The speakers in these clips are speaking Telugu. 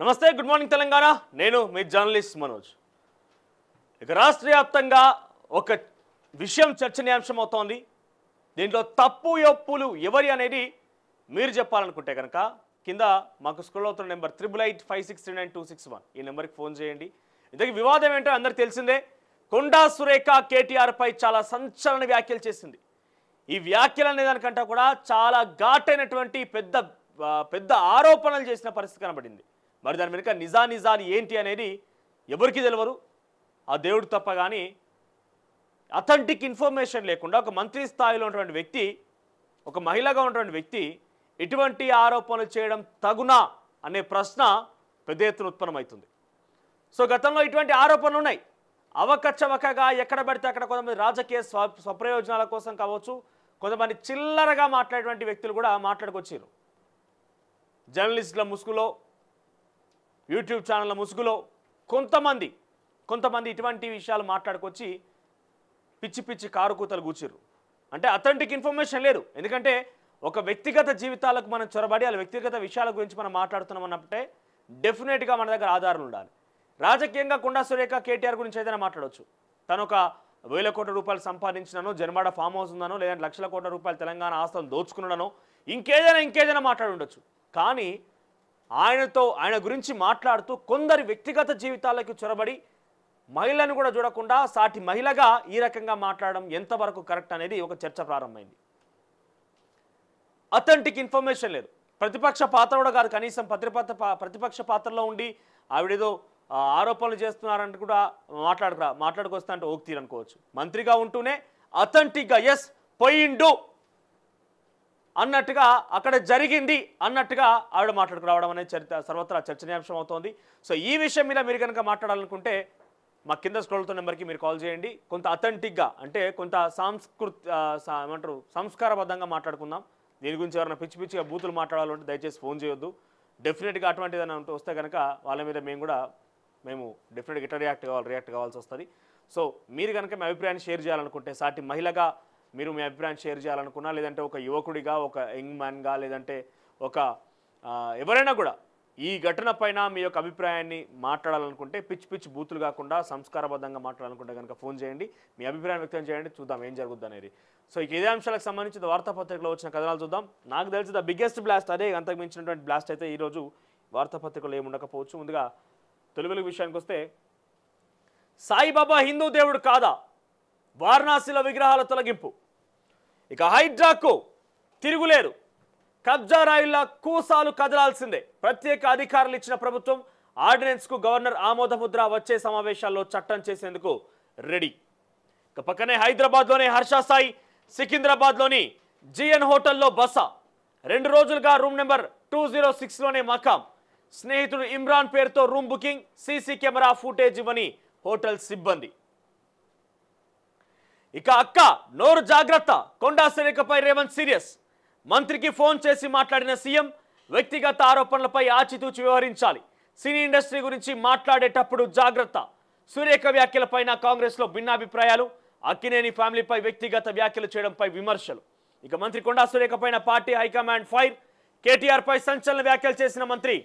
నమస్తే, గుడ్ మార్నింగ్ తెలంగాణ. నేను మీ జర్నలిస్ట్ మనోజ్. ఇక రాష్ట్ర వ్యాప్తంగా ఒక విషయం చర్చనీయాంశం అవుతోంది. దీంట్లో తప్పు ఒప్పులు ఎవరి అనేది మీరు చెప్పాలనుకుంటే కనుక కింద మాకు స్క్రోల్ అవుతున్న నెంబర్ 8885639261 ఈ నెంబర్కి ఫోన్ చేయండి. ఇంతకీ వివాదం ఏంటో అందరికీ తెలిసిందే. కొండా సురేఖ కేటీఆర్ పై చాలా సంచలన వ్యాఖ్యలు చేసింది. ఈ వ్యాఖ్యలు అనే దానికంటే కూడా చాలా ఘాటైనటువంటి పెద్ద ఆరోపణలు చేసిన పరిస్థితి కనబడింది. మరి దాని వెనుక నిజాలు ఏంటి అనేది ఎవరికి తెలియదు, ఆ దేవుడు తప్ప. కానీ అథెంటిక్ ఇన్ఫర్మేషన్ లేకుండా ఒక మంత్రి స్థాయిలో ఉన్నటువంటి వ్యక్తి, ఒక మహిళగా ఉన్నటువంటి వ్యక్తి ఇటువంటి ఆరోపణలు చేయడం తగునా అనే ప్రశ్న పెద్ద ఎత్తున ఉత్పన్నమవుతుంది. సో గతంలో ఇటువంటి ఆరోపణలు ఉన్నాయి. అవకచ్చవకగా ఎక్కడ పడితే అక్కడ కొంతమంది రాజకీయ స్వప్రయోజనాల కోసం కావచ్చు, కొంతమంది చిల్లరగా మాట్లాడేటువంటి వ్యక్తులు కూడా మాట్లాడుకొచ్చారు. జర్నలిస్టుల ముసుగులో, యూట్యూబ్ ఛానళ్ళ ముసుగులో కొంతమంది ఇటువంటి విషయాలు మాట్లాడుకొచ్చి పిచ్చి కారుకూతలు కూర్చారు. అంటే అథెంటిక్ ఇన్ఫర్మేషన్ లేదు. ఎందుకంటే ఒక వ్యక్తిగత జీవితాలకు మనం చొరబడి వాళ్ళ వ్యక్తిగత విషయాల గురించి మనం మాట్లాడుతున్నాం అన్నప్పుడే డెఫినెట్గా మన దగ్గర ఆధారాలు ఉండాలి. రాజకీయంగా కొండా సురేఖ కేటీఆర్ గురించి ఏదైనా మాట్లాడవచ్చు. తను ఒక 1000 కోట్ల రూపాయలు సంపాదించినను, జన్మాడ ఫామ్ హౌస్ ఉందనో, లేదంటే లక్షల కోట్ల రూపాయలు తెలంగాణ ఆస్తులను దోచుకున్నానో, ఇంకేదైనా మాట్లాడి ఉండొచ్చు. కానీ ఆయన గురించి మాట్లాడుతూ కొందరి వ్యక్తిగత జీవితాలకు చొరబడి మహిళను కూడా చూడకుండా సాటి మహిళగా ఈ రకంగా మాట్లాడడం ఎంతవరకు కరెక్ట్ అనేది ఒక చర్చ ప్రారంభమైంది. అథెంటిక్ ఇన్ఫర్మేషన్ లేదు. ప్రతిపక్ష పాత్ర కూడా కాదు, కనీసం ప్రతిపక్ష పాత్రలో ఉండి ఆవిడేదో ఆరోపణలు చేస్తున్నారంటే కూడా మాట్లాడుకొస్తా అంటే ఓక్తీరు అనుకోవచ్చు. మంత్రిగా ఉంటూనే అథెంటిక్గా ఎస్ పోయిండు అన్నట్టుగా, అక్కడ జరిగింది అన్నట్టుగా ఆవిడ మాట్లాడుకురావడం అనేది సర్వత్రా చర్చనీయాంశం అవుతోంది. సో ఈ విషయం మీద మీరు కనుక మాట్లాడాలనుకుంటే మా కింద స్క్రోల్తో నెంబర్కి మీరు కాల్ చేయండి. కొంత అథెంటిక్గా, అంటే కొంత సంస్కారబద్ధంగా మాట్లాడుకుందాం. దీని గురించి ఎవరైనా పిచ్చిగా బూతులు మాట్లాడాలంటే దయచేసి ఫోన్ చేయొద్దు. డెఫినెట్గా అటువంటి ఏదైనా వస్తే కనుక వాళ్ళ మీద మేము డెఫినెట్గా ఇట్లా రియాక్ట్ కావాల్సి వస్తుంది. సో మీరు కనుక మీ అభిప్రాయాన్ని షేర్ చేయాలనుకుంటే, సాటి మహిళగా మీరు మీ అభిప్రాయాన్ని షేర్ చేయాలనుకున్నా, లేదంటే ఒక యువకుడిగా, ఒక యంగ్ మ్యాన్గా, లేదంటే ఒక ఎవరైనా కూడా ఈ ఘటన పైన మీ యొక్క అభిప్రాయాన్ని మాట్లాడాలనుకుంటే, పిచ్చి బూతులు కాకుండా సంస్కారబద్ధంగా మాట్లాడాలనుకుంటే కనుక ఫోన్ చేయండి. మీ అభిప్రాయం వ్యక్తం చేయండి, చూద్దాం ఏం జరుగుద్ది అనేది. సో ఇక ఇదే అంశాలకు సంబంధించి వార్తాపత్రికలో వచ్చిన కథనాలు చూద్దాం. నాకు తెలిసి ద బిగ్గెస్ట్ బ్లాస్ట్ అదే, అంతకు మించినటువంటి బ్లాస్ట్ అయితే ఈరోజు వార్తాపత్రికలో ఏముండకపోవచ్చు. ముందుగా తెలుగు విషయానికి వస్తే, సాయిబాబా హిందూ దేవుడు కాదా, వారణాసిలో విగ్రహాల తొలగింపు. ఇక హైడ్రాకు తిరుగులేదు, కబ్జా రాయిల్లా కూసాలు కదలాల్సిందే. ప్రత్యేక అధికారులు ఇచ్చిన ప్రభుత్వం ఆర్డినెన్స్కు గవర్నర్ ఆమోదముద్ర, వచ్చే సమావేశాల్లో చట్టం చేసేందుకు రెడీ. ఇక పక్కనే హైదరాబాద్లోని హర్ష సాయి, సికింద్రాబాద్లోని జిఎన్ హోటల్లో బస. 2 రోజులుగా రూమ్ నెంబర్ 206లోనే మకాం. స్నేహితుడు ఇమ్రాన్ పేరుతో room booking, CC camera footage ఇవ్వని హోటల్ సిబ్బంది. ఇక అక్క నోరు జాగ్రత్త, కొండా సురేఖపై రేవంత్ సీరియస్. మంత్రికి ఫోన్ చేసి మాట్లాడిన సీఎం, వ్యక్తిగత ఆరోపణలపై ఆచితూచి వ్యవహరించాలి. సినీ ఇండస్ట్రీ గురించి మాట్లాడేటప్పుడు జాగ్రత్త. సురేఖ వ్యాఖ్యలపైన కాంగ్రెస్లో భిన్నాభిప్రాయాలు. అక్కినేని ఫ్యామిలీపై వ్యక్తిగత వ్యాఖ్యలు చేయడంపై విమర్శలు. ఇక మంత్రి కొండా సురేఖ పైన పార్టీ హైకమాండ్ ఫైర్. కేటీఆర్ పై సంచలన వ్యాఖ్యలు చేసిన మంత్రి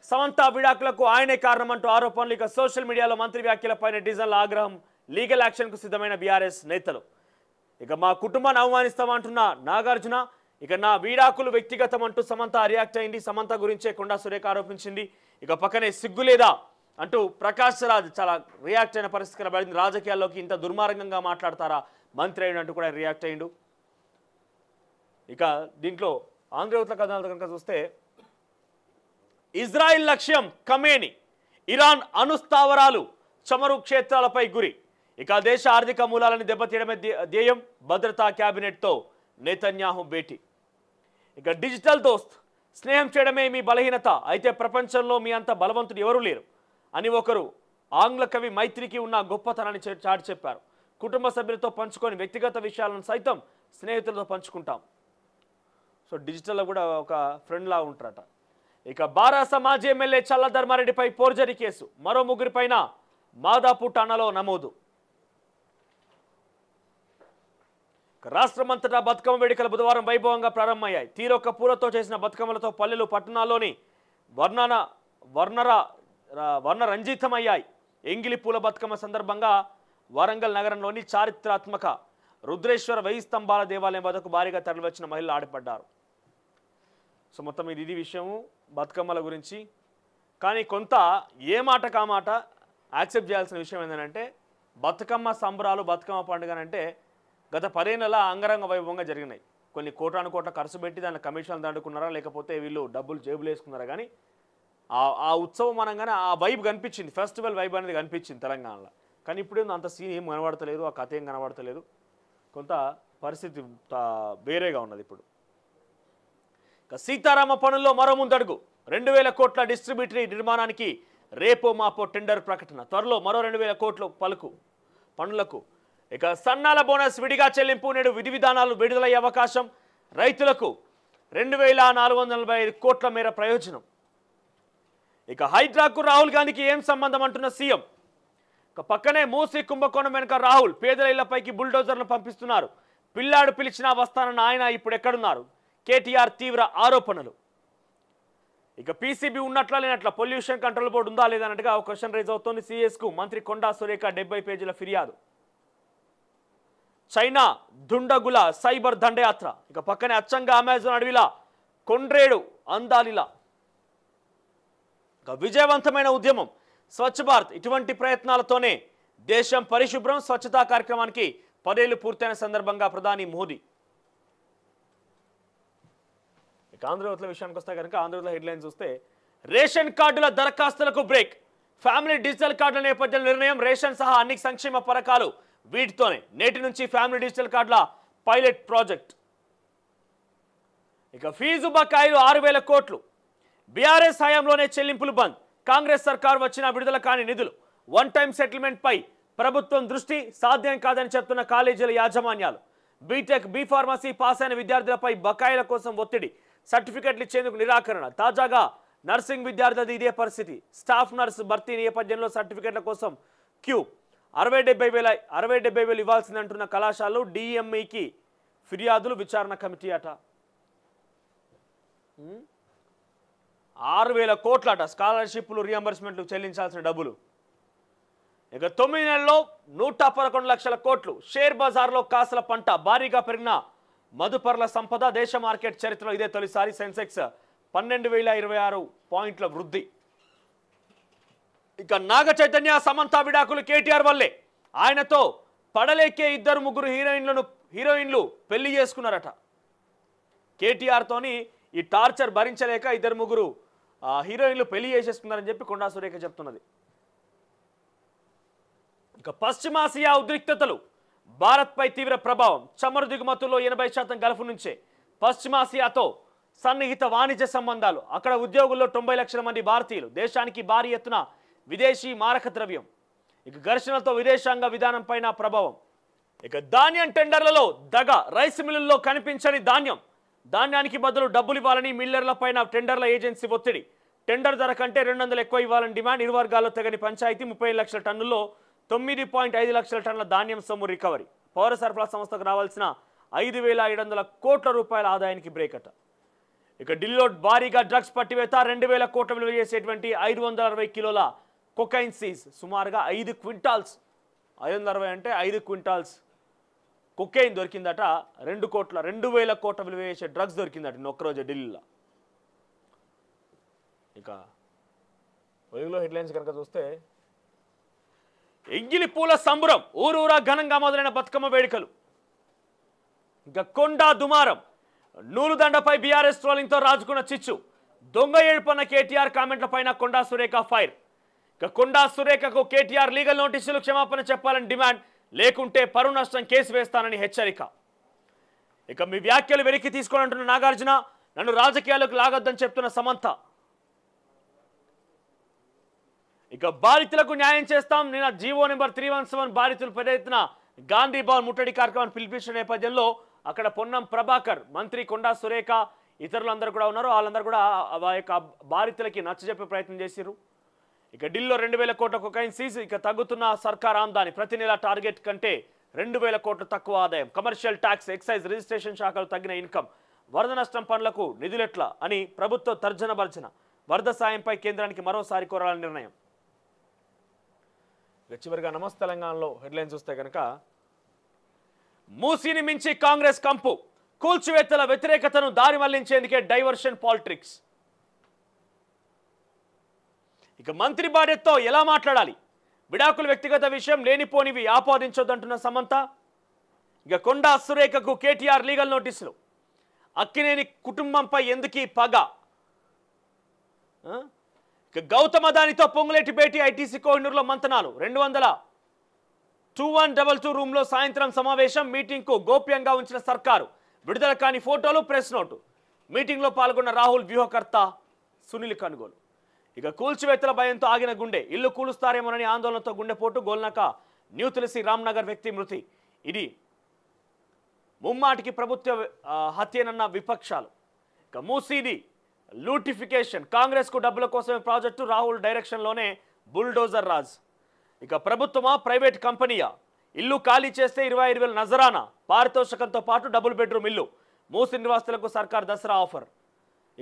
సమంత విడాకులకు ఆయనే కారణమంటూ ఆరోపణలు. ఇక సోషల్ మీడియాలో మంత్రి వ్యాఖ్యలపైన డిజైన్ల ఆగ్రహం. లీగల్ యాక్షన్కు సిద్ధమైన బీఆర్ఎస్ నేతలు. ఇక మా కుటుంబాన్ని అవమానిస్తామంటున్న నాగార్జున. ఇక నా వీడాకులు వ్యక్తిగతం అంటూ సమంత రియాక్ట్ అయింది. సమంత గురించే కొండా సురేఖ ఆరోపించింది. ఇక పక్కనే సిగ్గులేదా అంటూ ప్రకాష్ రాజ్ చాలా రియాక్ట్ అయిన పరిస్థితి కనబడింది. రాజకీయాల్లోకి ఇంత దుర్మార్గంగా మాట్లాడతారా మంత్రి అయినట్టు కూడా రియాక్ట్ అయ్యిండు. ఇక దీంట్లో ఆంధ్రయువత కథనాలు కనుక చూస్తే, ఇజ్రాయిల్ లక్ష్యం ఖమేని, ఇరాన్ అణుస్థావరాలు చమురు క్షేత్రాలపై గురి. ఇక దేశ ఆర్థిక మూలాలను దెబ్బతీయడమే ధ్యేయం. భద్రతా క్యాబినెట్తో నేతన్యాహు భేటీ. ఇక డిజిటల్ దోస్త్, స్నేహం చేయడమే మీ బలహీనత, అయితే ప్రపంచంలో మీ అంత బలవంతుడు ఎవరూ లేరు అని ఒకరు ఆంగ్ల కవి మైత్రికి ఉన్న గొప్పతనాన్ని చాటి చెప్పారు. కుటుంబ సభ్యులతో పంచుకొని వ్యక్తిగత విషయాలను సైతం స్నేహితులతో పంచుకుంటాం. సో డిజిటల్లో కూడా ఒక ఫ్రెండ్లా ఉంటారట. ఇక బారాస మాజీ ఎమ్మెల్యే చల్ల ధర్మారెడ్డిపై ఫోర్జరీ కేసు. మరో 3 పైన మాదాపూర్ ఠాణాలో నమోదు. రాష్ట్రమంతటా బతుకమ్మ వేడుకలు బుధవారం వైభవంగా ప్రారంభమయ్యాయి. తీరొక్క పూలతో చేసిన బతుకమ్మలతో పల్లెలు, పట్టణాల్లోని వర్ణరంజితమయ్యాయి. ఎంగిలి పూల బతుకమ్మ సందర్భంగా వరంగల్ నగరంలోని చారిత్రాత్మక రుద్రేశ్వర 1000 స్తంభాల దేవాలయం వద్దకు భారీగా తరలివచ్చిన మహిళలు ఆడిపడ్డారు. సో మొత్తం ఇది విషయము బతుకమ్మల గురించి. కానీ కొంత ఏ మాట కామాట యాక్సెప్ట్ చేయాల్సిన విషయం ఏంటంటే బతుకమ్మ సంబరాలు బతుకమ్మ పండుగ అంటే గత 10 ఏళ్ళ అంగరంగ వైభవంగా జరిగినాయి. కొన్ని కోటాను కోట్ల ఖర్చు పెట్టి దాని కమిషన్లు దండుకున్నారా లేకపోతే వీళ్ళు డబ్బులు జేబులు వేసుకున్నారా కానీ ఆ ఉత్సవం అనగానే ఆ వైబ్ కనిపించింది, ఫెస్టివల్ వైబ్ అనేది కనిపించింది తెలంగాణలో. కానీ ఇప్పుడు అంత సీన్ ఏం కనబడతలేదు, ఆ కథ ఏం కనబడతలేదు, కొంత పరిస్థితి వేరేగా ఉన్నది. ఇప్పుడు సీతారామ పనుల్లో మరో ముందడుగు. 2000 కోట్ల డిస్ట్రిబ్యూటరీ నిర్మాణానికి రేపో మాపో టెండర్ ప్రకటన. త్వరలో మరో 2000 కోట్ల పనులకు. ఇక సన్నాల బోనస్ విడిగా చెల్లింపు నేడు విధి విధానాలు విడుదలయ్యే అవకాశం. రైతులకు 2445 కోట్ల మేర ప్రయోజనం. ఇక హైడ్రాకు రాహుల్ గాంధీకి ఏం సంబంధం అంటున్న సీఎం. ఇక పక్కనే మూసి కుంభకోణం వెనుక రాహుల్. పేదల ఇళ్లపైకి బుల్డోజర్లు పంపిస్తున్నారు. పిల్లాడు పిలిచినా వస్తానన్న ఆయన ఇప్పుడు ఎక్కడున్నారు? కేటీఆర్ తీవ్ర ఆరోపణలు. ఇక పీసీబీ ఉన్నట్లా లేనట్లా పొల్యూషన్ కంట్రోల్ బోర్డు ఉందా లేదన్నట్టుగా ఒక క్వశ్చన్ రైజ్ అవుతోంది. సిఎస్కు మంత్రి కొండా సురేఖ 70 పేజీల ఫిర్యాదు. చైనా దుండగుల సైబర్ దండయాత్ర. ఇక పక్కనే అచ్చంగా అమెజాన్ అడవిలా కొండ్రేడు అందాలిలా. ఇక విజయవంతమైన ఉద్యమం స్వచ్ఛ భారత్. ఇటువంటి ప్రయత్నాలతోనే దేశం పరిశుభ్రం. స్వచ్ఛతా కార్యక్రమానికి 10 ఏళ్లు పూర్తయిన సందర్భంగా ప్రధాని మోదీ. ఇక ఆంధ్రజ్యోతిలో విషయానికి వస్తే కనుక ఆంధ్రజ్యోతిలో హెడ్లైన్ చూస్తే రేషన్ కార్డుల దరఖాస్తులకు బ్రేక్. ఫ్యామిలీ డిజిటల్ కార్డుల నేపథ్యంలో నిర్ణయం. రేషన్ సహా అన్ని సంక్షేమ పథకాలు వీటితోనే. నేటి నుంచి ఫ్యామిలీ డిజిటల్ కార్డుల పైలట్ ప్రాజెక్ట్. ఇక ఫీజు బకాయిలు 6000 కోట్లు. బీఆర్ఎస్ హయాంలోనే చెల్లింపులు బంద్. కాంగ్రెస్ సర్కారు వచ్చిన విడుదల కాని నిధులు. వన్ టైం సెటిల్మెంట్ పై ప్రభుత్వం దృష్టి. సాధ్యం కాదని చెప్తున్న కాలేజీల యాజమాన్యాలు. బీటెక్ బీ ఫార్మసీ పాస్ అయిన విద్యార్థులపై బకాయిల కోసం ఒత్తిడి. సర్టిఫికెట్లు ఇచ్చేందుకు నిరాకరణ. తాజాగా నర్సింగ్ విద్యార్థులది ఇదే పరిస్థితి. స్టాఫ్ నర్సు భర్తీ నేపథ్యంలో సర్టిఫికెట్ల కోసం క్యూ. 60-70 వేలు ఇవ్వాల్సిందంటున్న కళాశాలలు. డిఎంఈకి ఫిర్యాదులు. విచారణ కమిటీ అట. 6000 కోట్లట స్కాలర్షిప్లు రియంబర్స్మెంట్లు చెల్లించాల్సిన డబ్బులు. ఇక 9 నెలల్లో 111 లక్షల కోట్లు. షేర్ బజార్లో కాసుల పంట. భారీగా పెరిగిన మదుపర్ల సంపద. దేశ మార్కెట్ చరిత్రలో ఇదే తొలిసారి. సెన్సెక్స్ 12,026 పాయింట్ల వృద్ధి. ఇక నాగ చైతన్య సమంత విడాకులు కేటీఆర్ వల్లే. ఆయనతో పడలేకే 2-3 హీరోయిన్లు పెళ్లి చేసుకున్నారట. కేటీఆర్తోని ఈ టార్చర్ భరించలేక 2-3 హీరోయిన్లు పెళ్లి చేసేసుకున్నారని చెప్పి కొండా సురేఖ చెప్తున్నది. ఇక పశ్చిమాసియా ఉద్రిక్తతలు. భారత్పై తీవ్ర ప్రభావం. చమురు దిగుమతుల్లో 80% గల్ఫ్ నుంచే. పశ్చిమాసియాతో సన్నిహిత వాణిజ్య సంబంధాలు. అక్కడ ఉద్యోగుల్లో 90 లక్షల మంది భారతీయులు. దేశానికి భారీ ఎత్తున విదేశీ మారక ద్రవ్యం. ఇక ఘర్షణలతో విదేశాంగ విధానం పైన ప్రభావం. ఇక ధాన్యం టెండర్లలో దగ. రైస్ మిల్లుల్లో కనిపించని ధాన్యానికి బదులు డబ్బులు ఇవ్వాలని మిల్లర్ల పైన టెండర్ల ఏజెన్సీ ఒత్తిడి. టెండర్ ధర కంటే 200 ఎక్కువ ఇవ్వాలని డిమాండ్. ఇరు వర్గాల్లో తెగని పంచాయతీ. 35 లక్షల టన్నుల్లో 9.5 లక్షల టన్నుల ధాన్యం సొమ్ము రికవరీ. పౌర సరఫరా సంస్థకు రావాల్సిన 5,700 కోట్ల రూపాయల ఆదాయానికి బ్రేక్ అట. ఇక ఢిల్లీలో భారీగా డ్రగ్స్ పట్టివేత. 2,000 కోట్ల విలువ చేసేటువంటి 560 కిలోల కొకైన్ సీజ్. సుమారుగా 5 క్వింటాల్స్. 560 అంటే 5 క్వింటాల్స్ కొకైన్ దొరికిందట. 2,000 కోట్ల విలువ చేసే డ్రగ్స్ దొరికిందట ఒక్కరోజు ఢిల్లీలో. ఇక వెలుగులో హెడ్లైన్స్ కనుక చూస్తే ఎంగిలి పూల సంబరం. ఊరూరా ఘనంగా మొదలైన బతుకమ్మ వేడుకలు. ఇంకా కొండా దుమారం. నూలుదండపై బీఆర్ఎస్ ట్రోలింగ్తో రాజుకున్న చిచ్చు. దొంగ ఏడుపన్న కేటీఆర్ కామెంట్ల పైన కొండా సురేఖ ఫైర్. ఇక కొండా సురేఖకు కేటీఆర్ లీగల్ నోటీసులు. క్షమాపణ చెప్పాలని డిమాండ్. లేకుంటే పరువు నష్టం కేసు వేస్తానని హెచ్చరిక. ఇక మీ వ్యాఖ్యలు వెనక్కి తీసుకోనంటున్న నాగార్జున. నన్ను రాజకీయాలకు లాగొద్దని చెప్తున్న సమంత. ఇక బాధితులకు న్యాయం చేస్తాం. నిన్న జీవో నెంబర్ 317 బాధితులు పెద్ద ఎత్తున గాంధీ భవన్ ముట్టడి కార్యక్రమాన్ని పిలిపించిన నేపథ్యంలో అక్కడ పొన్నం ప్రభాకర్, మంత్రి కొండా సురేఖ, ఇతరులందరూ కూడా ఉన్నారు. వాళ్ళందరూ కూడా ఆ యొక్క బాధితులకి నచ్చజెప్పే ప్రయత్నం చేశారు. ఇక ఢిల్లీలో 2,000 కోట్ల కొకైన్ సీజ్. ఇక తగ్గుతున్న సర్కార్ ఆమ్దాని. ప్రతి నెల టార్గెట్ కంటే 2,000 కోట్ల తక్కువ ఆదాయం. కమర్షియల్ ట్యాక్స్, ఎక్సైజ్, రిజిస్ట్రేషన్ శాఖలు తగ్గిన ఇన్కమ్. వరద నష్టం పనులకు నిధులెట్లా అని ప్రభుత్వ తర్జన భర్జన. వరద సాయంపై కేంద్రానికి మరోసారి కోరాలని నిర్ణయం. చివరిగా నమస్తే తెలంగాణలో హెడ్లైన్ చూస్తే కనుక మూసీని మించి కాంగ్రెస్ కంపు, కూల్చివేతల వ్యతిరేకతను దారి మళ్లించేందుకే డైవర్షన్ పాలిటిక్స్. ఇక మంత్రి బాధ్యతతో ఎలా మాట్లాడాలి, విడాకుల వ్యక్తిగత విషయం లేనిపోనివి ఆపాదించొద్దంటున్న సమంత. ఇక కొండా సురేఖకు కేటీఆర్ లీగల్ నోటీసులు. అక్కినేని కుటుంబంపై ఎందుకీ పగ. ఇక గౌతమ్ అదానితో పొంగులేటి భేటీ, ఐటీసీ కోహినూరులో మంతనాలు. 2122 రూమ్లో సాయంత్రం సమావేశం. మీటింగ్కు గోప్యంగా ఉంచిన సర్కారు, విడుదల కాని ఫోటోలు, ప్రెస్ నోటు. మీటింగ్లో పాల్గొన్న రాహుల్ వ్యూహకర్త సునీల్ కనుగోలు. ఇక కూల్చివేతల భయంతో ఆగిన గుండె, ఇల్లు కూలుస్తారేమోనని ఆందోళనతో గుండెపోటు. గోల్నాక న్యూ తులసి రామ్నగర్ వ్యక్తి మృతి. ఇది ముమ్మాటికి ప్రభుత్వ హత్యనన్న విపక్షాలు. ఇక మూసీది లూటిఫికేషన్, కాంగ్రెస్కు డబ్బుల కోసమే ప్రాజెక్టు, రాహుల్ డైరెక్షన్లోనే బుల్డోజర్ రాజ్. ఇక ప్రభుత్వమా ప్రైవేట్ కంపెనీయా, ఇల్లు ఖాళీ చేస్తే 25,000 నజరానా, పారితోషికంతో పాటు డబుల్ బెడ్రూమ్ ఇల్లు. మూసీ నివాసులకు సర్కార్ దసరా ఆఫర్.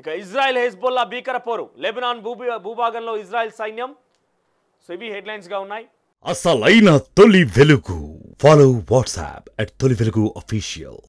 ఇక ఇజ్రాయెల్ హెజ్బొల్లా భీకర పోరు, లెబనాన్ భూభాగంలో ఇజ్రాయెల్ సైన్యం. సో ఇవి హెడ్లైన్స్గా ఉన్నాయి. అసలైన తొలి వెలుగు. ఫాలో వాట్సాప్ @తొలి వెలుగు official.